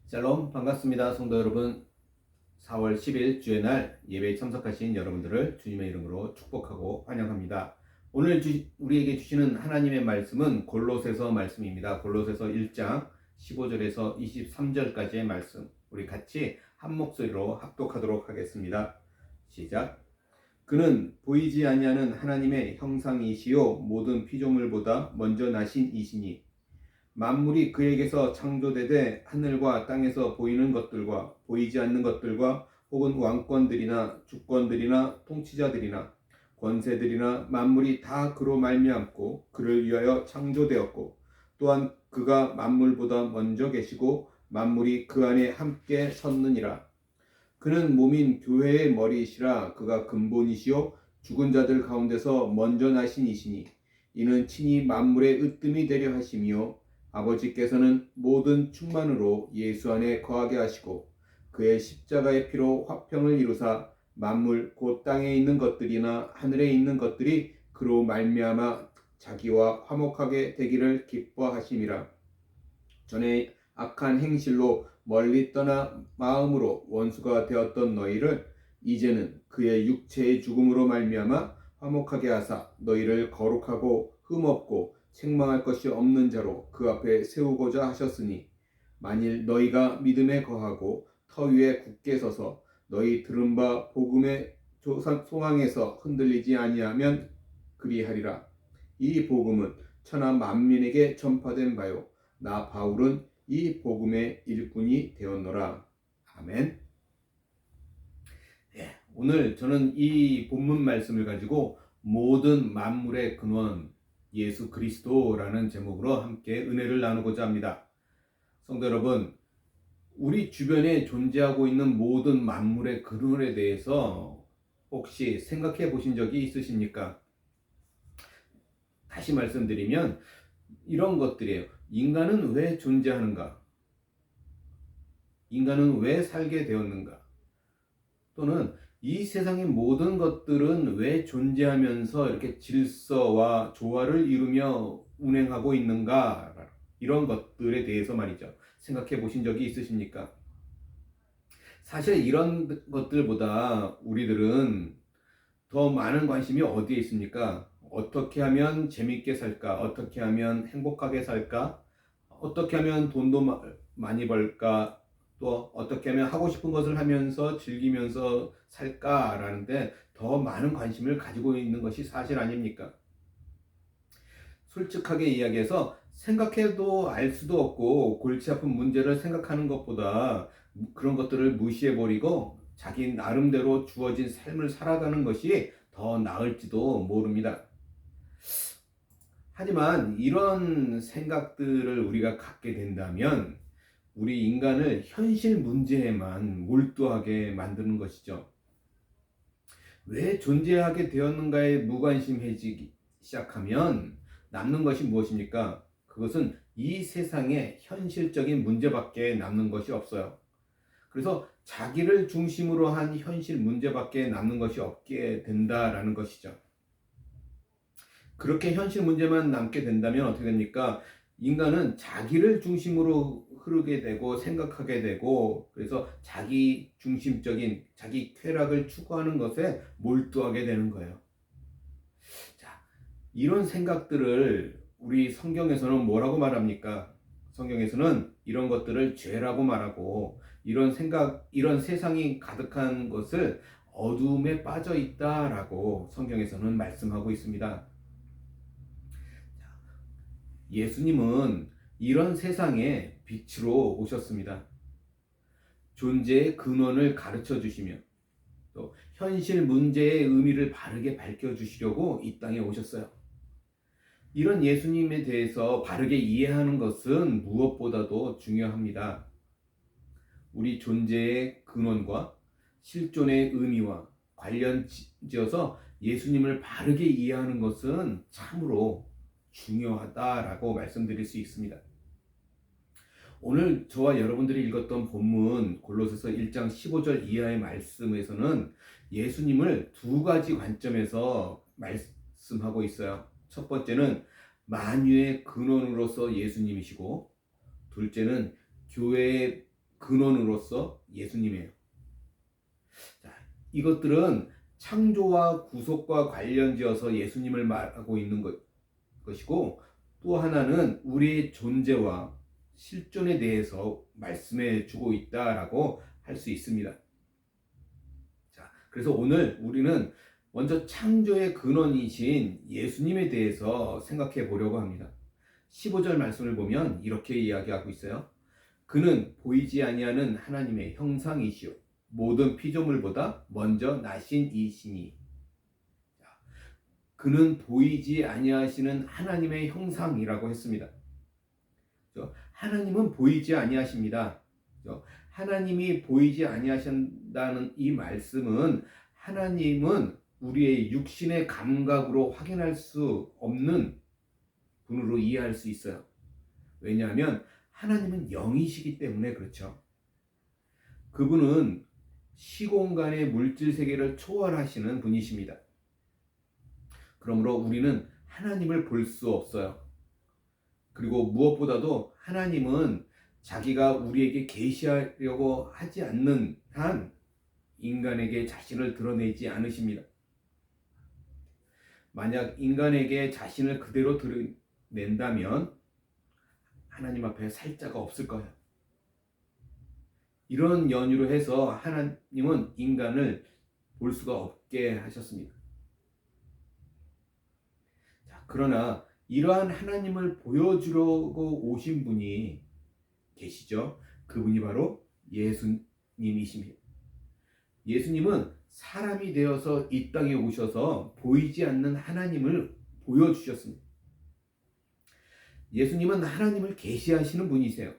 샬롬 반갑습니다. 성도 여러분, 4월 10일 주의 날 예배에 참석하신 여러분들을 주님의 이름으로 축복하고 환영합니다. 오늘 우리에게 주시는 하나님의 말씀은 골로새서 말씀입니다. 골로새서 1장 15절에서 23절까지의 말씀, 우리 같이 한 목소리로 합독하도록 하겠습니다. 시작. 그는 보이지 아니하는 하나님의 형상이시요 모든 피조물보다 먼저 나신 이시니 만물이 그에게서 창조되되 하늘과 땅에서 보이는 것들과 보이지 않는 것들과 혹은 왕권들이나 주권들이나 통치자들이나 권세들이나 만물이 다 그로 말미암고 그를 위하여 창조되었고 또한 그가 만물보다 먼저 계시고 만물이 그 안에 함께 섰느니라. 그는 몸인 교회의 머리이시라. 그가 근본이시요 죽은 자들 가운데서 먼저 나신 이시니 이는 친히 만물의 으뜸이 되려 하심이요 아버지께서는 모든 충만으로 예수 안에 거하게 하시고 그의 십자가의 피로 화평을 이루사 만물 곧 땅에 있는 것들이나 하늘에 있는 것들이 그로 말미암아 자기와 화목하게 되기를 기뻐하심이라. 전에 악한 행실로 멀리 떠나 마음으로 원수가 되었던 너희를 이제는 그의 육체의 죽음으로 말미암아 화목하게 하사 너희를 거룩하고 흠없고 책망할 것이 없는 자로 그 앞에 세우고자 하셨으니 만일 너희가 믿음에 거하고 터 위에 굳게 서서 너희 들은 바 복음의 소망에서 흔들리지 아니하면 그리하리라. 이 복음은 천하 만민에게 전파된 바요 나 바울은 이 복음의 일꾼이 되었노라. 아멘. 오늘 저는 이 본문 말씀을 가지고 모든 만물의 근원 예수 그리스도라는 제목으로 함께 은혜를 나누고자 합니다. 성도 여러분, 우리 주변에 존재하고 있는 모든 만물의 근원에 대해서 혹시 생각해 보신 적이 있으십니까? 다시 말씀드리면 이런 것들이에요. 인간은 왜 존재하는가? 인간은 왜 살게 되었는가? 또는 이 세상의 모든 것들은 왜 존재하면서 이렇게 질서와 조화를 이루며 운행하고 있는가? 이런 것들에 대해서 말이죠. 생각해 보신 적이 있으십니까? 사실 이런 것들보다 우리들은 더 많은 관심이 어디에 있습니까? 어떻게 하면 재밌게 살까? 어떻게 하면 행복하게 살까? 어떻게 하면 돈도 많이 벌까? 또 어떻게 하면 하고 싶은 것을 하면서 즐기면서 살까라는데 더 많은 관심을 가지고 있는 것이 사실 아닙니까? 솔직하게 이야기해서 생각해도 알 수도 없고 골치 아픈 문제를 생각하는 것보다 그런 것들을 무시해버리고 자기 나름대로 주어진 삶을 살아가는 것이 더 나을지도 모릅니다. 하지만 이런 생각들을 우리가 갖게 된다면 우리 인간을 현실 문제에만 몰두하게 만드는 것이죠. 왜 존재하게 되었는가에 무관심해지기 시작하면 남는 것이 무엇입니까? 그것은 이 세상의 현실적인 문제밖에 남는 것이 없어요. 그래서 자기를 중심으로 한 현실 문제밖에 남는 것이 없게 된다라는 것이죠. 그렇게 현실 문제만 남게 된다면 어떻게 됩니까? 인간은 자기를 중심으로 흐르게 되고 생각하게 되고 그래서 자기 중심적인 자기 쾌락을 추구하는 것에 몰두하게 되는 거예요. 자, 이런 생각들을 우리 성경에서는 뭐라고 말합니까? 성경에서는 이런 것들을 죄라고 말하고 이런 생각, 이런 세상이 가득한 것을 어둠에 빠져 있다라고 성경에서는 말씀하고 있습니다. 예수님은 이런 세상에 빛으로 오셨습니다. 존재의 근원을 가르쳐 주시며 또 현실 문제의 의미를 바르게 밝혀 주시려고 이 땅에 오셨어요. 이런 예수님에 대해서 바르게 이해하는 것은 무엇보다도 중요합니다. 우리 존재의 근원과 실존의 의미와 관련지어서 예수님을 바르게 이해하는 것은 참으로 중요하다라고 말씀드릴 수 있습니다. 오늘 저와 여러분들이 읽었던 본문 골로새서 1장 15절 이하의 말씀에서는 예수님을 두 가지 관점에서 말씀하고 있어요. 첫 번째는 만유의 근원으로서 예수님이시고 둘째는 교회의 근원으로서 예수님이에요. 자, 이것들은 창조와 구속과 관련지어서 예수님을 말하고 있는 것이고, 또 하나는 우리의 존재와 실존에 대해서 말씀해 주고 있다라고 할 수 있습니다. 자, 그래서 오늘 우리는 먼저 창조의 근원이신 예수님에 대해서 생각해 보려고 합니다. 15절 말씀을 보면 이렇게 이야기하고 있어요. 그는 보이지 아니하는 하나님의 형상이시요 모든 피조물보다 먼저 나신 이시니. 그는 보이지 아니하시는 하나님의 형상이라고 했습니다. 하나님은 보이지 아니하십니다. 하나님이 보이지 아니하신다는 이 말씀은 하나님은 우리의 육신의 감각으로 확인할 수 없는 분으로 이해할 수 있어요. 왜냐하면 하나님은 영이시기 때문에 그렇죠. 그분은 시공간의 물질 세계를 초월하시는 분이십니다. 그러므로 우리는 하나님을 볼 수 없어요. 그리고 무엇보다도 하나님은 자기가 우리에게 계시하려고 하지 않는 한 인간에게 자신을 드러내지 않으십니다. 만약 인간에게 자신을 그대로 드러낸다면 하나님 앞에 살 자가 없을 거예요. 이런 연유로 해서 하나님은 인간을 볼 수가 없게 하셨습니다. 자, 그러나 이러한 하나님을 보여주려고 오신 분이 계시죠. 그분이 바로 예수님이십니다. 예수님은 사람이 되어서 이 땅에 오셔서 보이지 않는 하나님을 보여주셨습니다. 예수님은 하나님을 계시하시는 분이세요.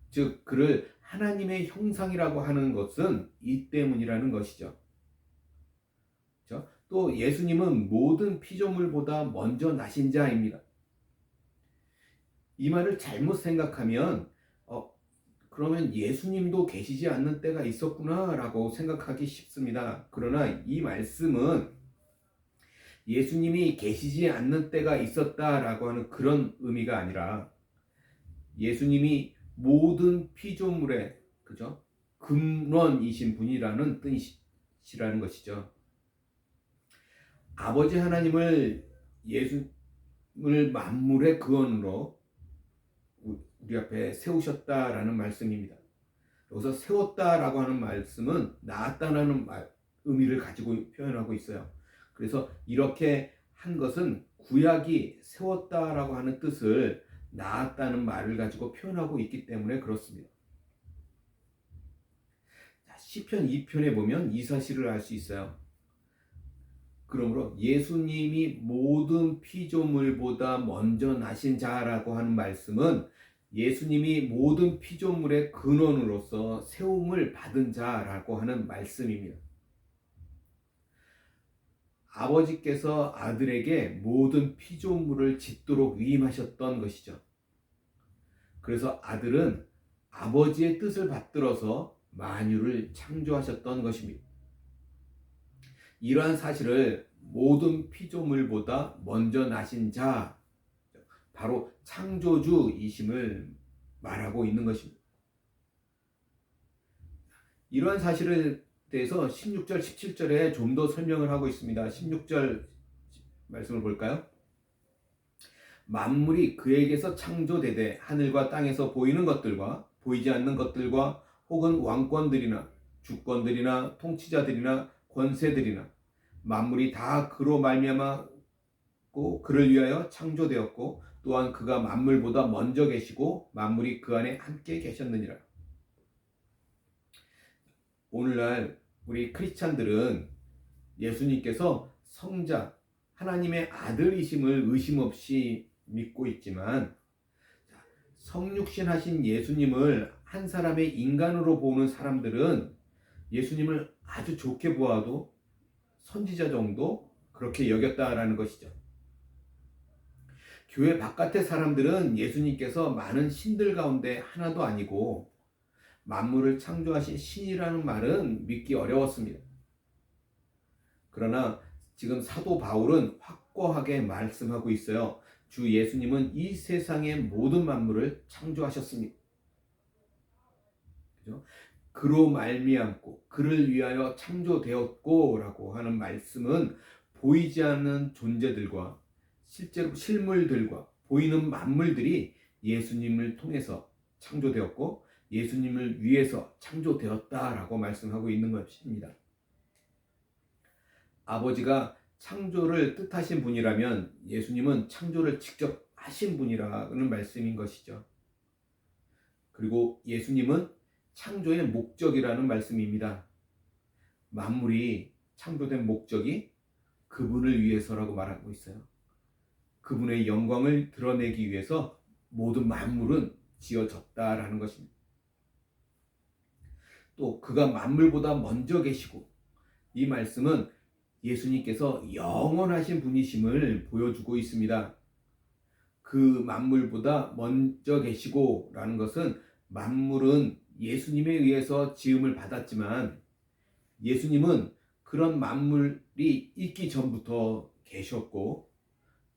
즉 그를 하나님의 형상이라고 하는 것은 이 때문이라는 것이죠. 그렇죠? 또 예수님은 모든 피조물보다 먼저 나신 자입니다. 이 말을 잘못 생각하면 그러면 예수님도 계시지 않는 때가 있었구나 라고 생각하기 쉽습니다. 그러나 이 말씀은 예수님이 계시지 않는 때가 있었다라고 하는 그런 의미가 아니라 예수님이 모든 피조물의 그죠? 근원이신 분이라는 뜻이라는 것이죠. 아버지 하나님을 예수님을 만물의 근원으로 우리 앞에 세우셨다라는 말씀입니다. 여기서 세웠다라고 하는 말씀은 낳았다라는 의미를 가지고 표현하고 있어요. 그래서 이렇게 한 것은 구약이 세웠다라고 하는 뜻을 낳았다는 말을 가지고 표현하고 있기 때문에 그렇습니다. 시편 2편에 보면 이 사실을 알 수 있어요. 그러므로 예수님이 모든 피조물보다 먼저 나신 자라고 하는 말씀은 예수님이 모든 피조물의 근원으로서 세움을 받은 자라고 하는 말씀입니다. 아버지께서 아들에게 모든 피조물을 짓도록 위임하셨던 것이죠. 그래서 아들은 아버지의 뜻을 받들어서 만유를 창조하셨던 것입니다. 이러한 사실을 모든 피조물보다 먼저 나신 자, 바로 창조주이심을 말하고 있는 것입니다. 이러한 사실에 대해서 16절, 17절에 좀 더 설명을 하고 있습니다. 16절 말씀을 볼까요? 만물이 그에게서 창조되되 하늘과 땅에서 보이는 것들과 보이지 않는 것들과 혹은 왕권들이나 주권들이나 통치자들이나 권세들이나 만물이 다 그로 말미암았고 그를 위하여 창조되었고 또한 그가 만물보다 먼저 계시고 만물이 그 안에 함께 계셨느니라. 오늘날 우리 크리스찬들은 예수님께서 성자 하나님의 아들이심을 의심 없이 믿고 있지만 성육신 하신 예수님을 한 사람의 인간으로 보는 사람들은 예수님을 아주 좋게 보아도 선지자 정도 그렇게 여겼다라는 것이죠. 교회 바깥의 사람들은 예수님께서 많은 신들 가운데 하나도 아니고 만물을 창조하신 신이라는 말은 믿기 어려웠습니다. 그러나 지금 사도 바울은 확고하게 말씀하고 있어요. 주 예수님은 이 세상의 모든 만물을 창조하셨습니다. 그죠? 그로 말미암고 그를 위하여 창조되었고라고 하는 말씀은 보이지 않는 존재들과 실제로 실물들과 보이는 만물들이 예수님을 통해서 창조되었고 예수님을 위해서 창조되었다라고 말씀하고 있는 것입니다. 아버지가 창조를 뜻하신 분이라면 예수님은 창조를 직접 하신 분이라는 말씀인 것이죠. 그리고 예수님은 창조의 목적이라는 말씀입니다. 만물이 창조된 목적이 그분을 위해서라고 말하고 있어요. 그분의 영광을 드러내기 위해서 모든 만물은 지어졌다라는 것입니다. 또 그가 만물보다 먼저 계시고 이 말씀은 예수님께서 영원하신 분이심을 보여주고 있습니다. 그 만물보다 먼저 계시고 라는 것은 만물은 예수님에 의해서 지음을 받았지만 예수님은 그런 만물이 있기 전부터 계셨고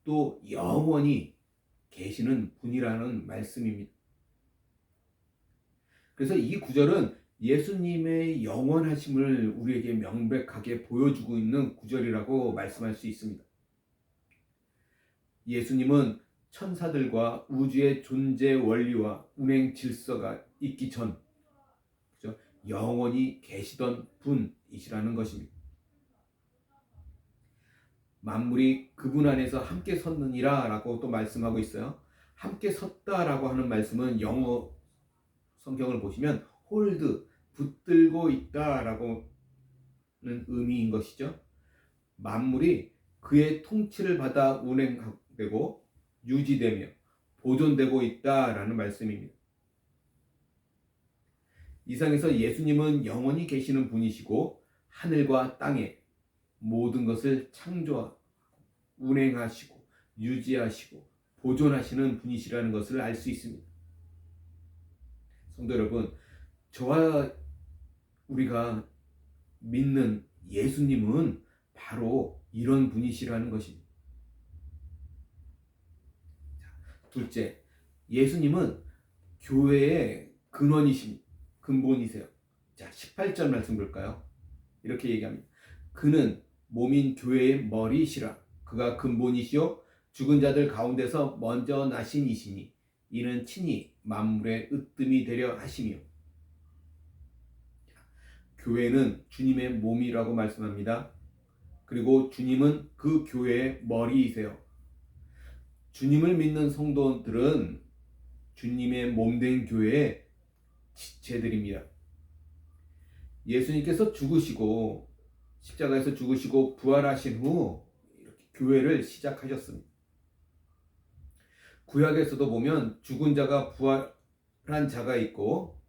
또 영원히 계시는 분이라는 말씀입니다. 그래서 이 구절은 예수님의 영원하심을 우리에게 명백하게 보여주고 있는 구절이라고 말씀할 수 있습니다. 예수님은 천사들과 우주의 존재 원리와 운행 질서가 있기 전 그죠? 영원히 계시던 분이시라는 것입니다. 만물이 그분 안에서 함께 섰느니라 라고 또 말씀하고 있어요. 함께 섰다라고 하는 말씀은 영어 성경을 보시면 hold, 붙들고 있다라고 하는 의미인 것이죠. 만물이 그의 통치를 받아 운행되고 유지되며 보존되고 있다라는 말씀입니다. 이상에서 예수님은 영원히 계시는 분이시고 하늘과 땅에 모든 것을 창조하고 운행하시고 유지하시고 보존하시는 분이시라는 것을 알 수 있습니다. 성도 여러분, 저와 우리가 믿는 예수님은 바로 이런 분이시라는 것입니다. 둘째, 예수님은 교회의 근원이십니다. 근본이세요. 자, 18절 말씀 볼까요? 이렇게 얘기합니다. 그는 몸인 교회의 머리시라. 그가 근본이시요 죽은 자들 가운데서 먼저 나신 이시니 이는 친히 만물의 으뜸이 되려 하시며. 교회는 주님의 몸이라고 말씀합니다. 그리고 주님은 그 교회의 머리이세요. 주님을 믿는 성도들은 주님의 몸된 교회의 지체들입니다. 예수님께서 죽으시고 십자가에서 죽으시고 부활하신 후 이렇게 교회를 시작하셨습니다. 구약에서도 보면 죽은 자가 부활한 자가 있고,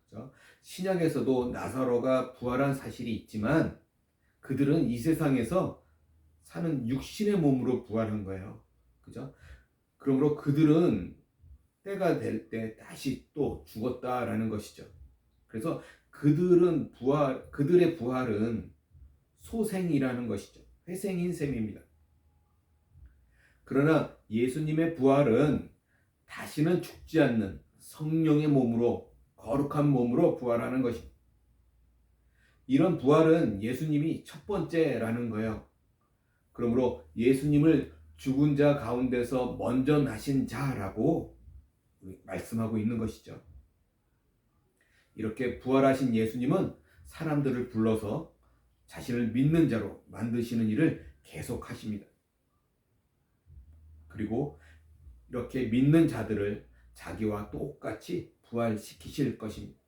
그렇죠? 신약에서도 나사로가 부활한 사실이 있지만 그들은 이 세상에서 사는 육신의 몸으로 부활한 거예요. 그죠? 그러므로 그들은 때가 될 때 다시 또 죽었다라는 것이죠. 그래서 그들의 부활은 소생이라는 것이죠. 회생인 셈입니다. 그러나 예수님의 부활은 다시는 죽지 않는 성령의 몸으로 거룩한 몸으로 부활하는 것입니다. 이런 부활은 예수님이 첫 번째라는 거예요. 그러므로 예수님을 죽은 자 가운데서 먼저 나신 자라고 말씀하고 있는 것이죠. 이렇게 부활하신 예수님은 사람들을 불러서 자신을 믿는 자로 만드시는 일을 계속하십니다. 그리고 이렇게 믿는 자들을 자기와 똑같이 부활시키실 것입니다.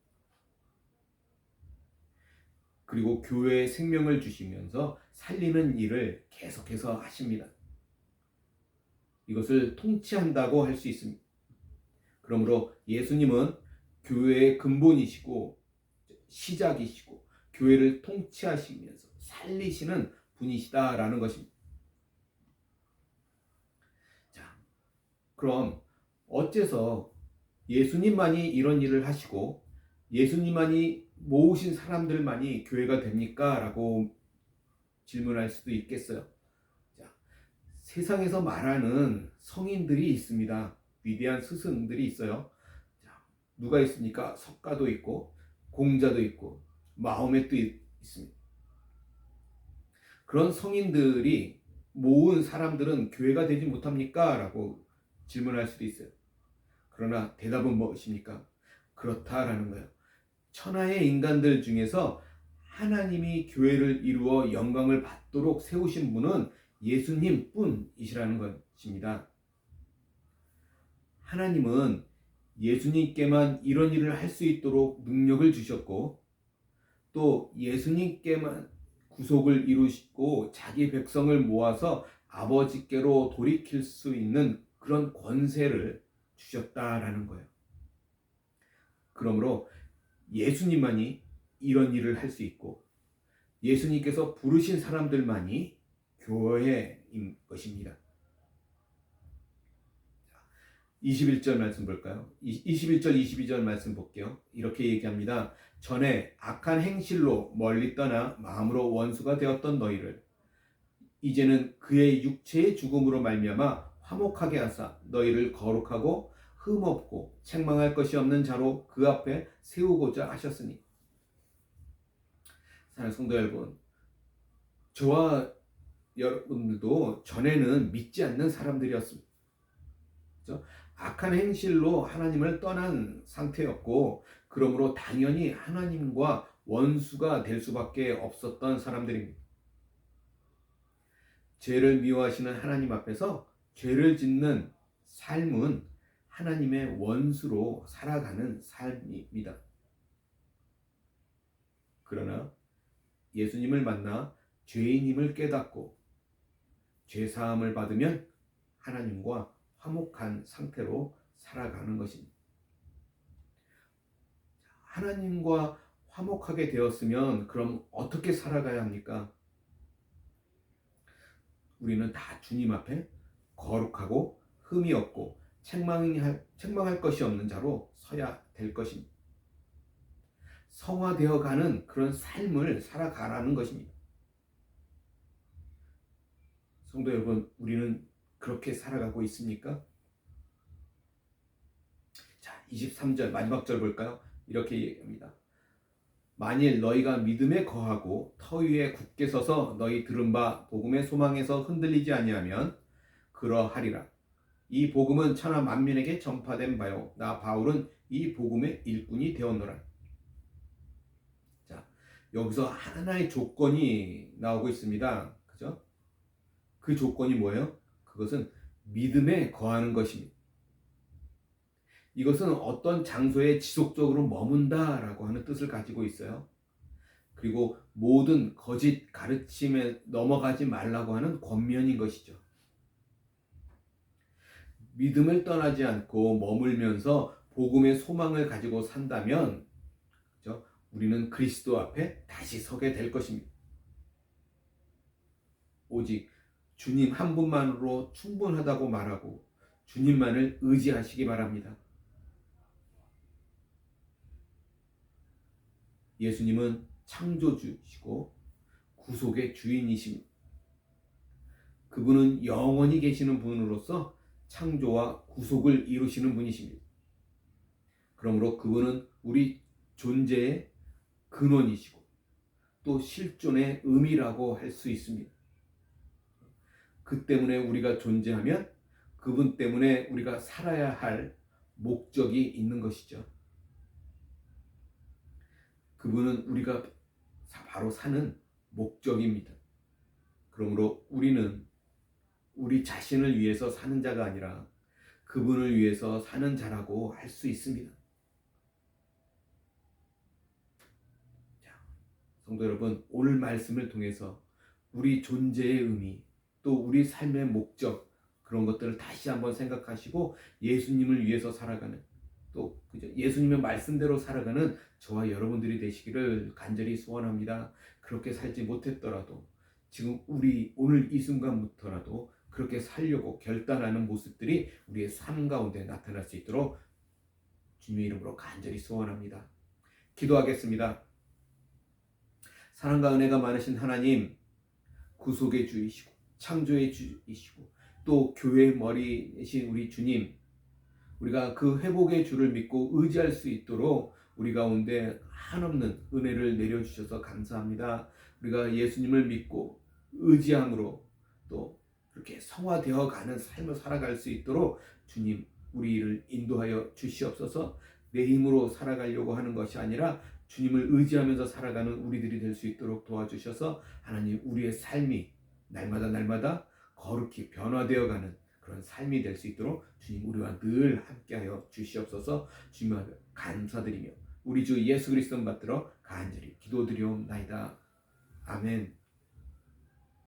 그리고 교회에 생명을 주시면서 살리는 일을 계속해서 하십니다. 이것을 통치한다고 할 수 있습니다. 그러므로 예수님은 교회의 근본이시고 시작이시고 교회를 통치하시면서 살리시는 분이시다라는 것입니다. 자, 그럼 어째서 예수님만이 이런 일을 하시고 예수님만이 모으신 사람들만이 교회가 됩니까? 라고 질문할 수도 있겠어요. 자, 세상에서 말하는 성인들이 있습니다. 위대한 스승들이 있어요. 자, 누가 있습니까? 석가도 있고 공자도 있고 마호멧도 있습니다. 그런 성인들이 모은 사람들은 교회가 되지 못합니까? 라고 질문할 수도 있어요. 그러나 대답은 무엇입니까? 그렇다라는 거예요. 천하의 인간들 중에서 하나님이 교회를 이루어 영광을 받도록 세우신 분은 예수님 뿐이시라는 것입니다. 하나님은 예수님께만 이런 일을 할 수 있도록 능력을 주셨고, 또 예수님께만 구속을 이루시고 자기 백성을 모아서 아버지께로 돌이킬 수 있는 그런 권세를 주셨다라는 거예요. 그러므로 예수님만이 이런 일을 할 수 있고 예수님께서 부르신 사람들만이 교회인 것입니다. 21절 말씀 볼까요? 21절 22절 말씀 볼게요. 이렇게 얘기합니다. 전에 악한 행실로 멀리 떠나 마음으로 원수가 되었던 너희를 이제는 그의 육체의 죽음으로 말미암아 화목하게 하사 너희를 거룩하고 흠없고 책망할 것이 없는 자로 그 앞에 세우고자 하셨으니. 사랑하는 성도 여러분, 저와 여러분들도 전에는 믿지 않는 사람들이었습니다. 그렇죠? 악한 행실로 하나님을 떠난 상태였고, 그러므로 당연히 하나님과 원수가 될 수밖에 없었던 사람들입니다. 죄를 미워하시는 하나님 앞에서 죄를 짓는 삶은 하나님의 원수로 살아가는 삶입니다. 그러나 예수님을 만나 죄인임을 깨닫고 죄사함을 받으면 하나님과 화목한 상태로 살아가는 것입니다. 하나님과 화목하게 되었으면 그럼 어떻게 살아가야 합니까? 우리는 다 주님 앞에 거룩하고 흠이 없고 책망할 것이 없는 자로 서야 될 것입니다. 성화되어 가는 그런 삶을 살아가라는 것입니다. 성도 여러분, 우리는 그렇게 살아가고 있습니까? 자, 23절 마지막 절 볼까요? 이렇게 얘기합니다. 만일 너희가 믿음에 거하고 터 위에 굳게 서서 너희 들은 바 복음의 소망에서 흔들리지 아니하면 그러하리라. 이 복음은 천하 만민에게 전파된 바요 나 바울은 이 복음의 일꾼이 되었노라. 자, 여기서 하나의 조건이 나오고 있습니다. 그죠? 그 조건이 뭐예요? 그것은 믿음에 거하는 것입니다. 이것은 어떤 장소에 지속적으로 머문다라고 하는 뜻을 가지고 있어요. 그리고 모든 거짓 가르침에 넘어가지 말라고 하는 권면인 것이죠. 믿음을 떠나지 않고 머물면서 복음의 소망을 가지고 산다면, 그렇죠? 우리는 그리스도 앞에 다시 서게 될 것입니다. 오직 주님 한 분만으로 충분하다고 말하고 주님만을 의지하시기 바랍니다. 예수님은 창조주시고 구속의 주인이십니다. 그분은 영원히 계시는 분으로서 창조와 구속을 이루시는 분이십니다. 그러므로 그분은 우리 존재의 근원이시고 또 실존의 의미라고 할 수 있습니다. 그 때문에 우리가 존재하면 그분 때문에 우리가 살아야 할 목적이 있는 것이죠. 그분은 우리가 바로 사는 목적입니다. 그러므로 우리는 우리 자신을 위해서 사는 자가 아니라 그분을 위해서 사는 자라고 할 수 있습니다. 자, 성도 여러분, 오늘 말씀을 통해서 우리 존재의 의미, 또 우리 삶의 목적, 그런 것들을 다시 한번 생각하시고 예수님을 위해서 살아가는, 또 예수님의 말씀대로 살아가는 저와 여러분들이 되시기를 간절히 소원합니다. 그렇게 살지 못했더라도 지금 오늘 이 순간부터라도 그렇게 살려고 결단하는 모습들이 우리의 삶 가운데 나타날 수 있도록 주님의 이름으로 간절히 소원합니다. 기도하겠습니다. 사랑과 은혜가 많으신 하나님, 구속의 주이시고 창조의 주이시고 또 교회의 머리이신 우리 주님, 우리가 그 회복의 주를 믿고 의지할 수 있도록 우리 가운데 한없는 은혜를 내려주셔서 감사합니다. 우리가 예수님을 믿고 의지함으로 또 그렇게 성화되어 가는 삶을 살아갈 수 있도록 주님 우리를 인도하여 주시옵소서. 내 힘으로 살아가려고 하는 것이 아니라 주님을 의지하면서 살아가는 우리들이 될 수 있도록 도와주셔서 하나님 우리의 삶이 날마다 거룩히 변화되어가는 그런 삶이 될 수 있도록 주님 우리와 늘 함께하여 주시옵소서. 주님 앞에 감사드리며 우리 주 예수 그리스도 받들어 간절히 기도드리옵나이다. 아멘.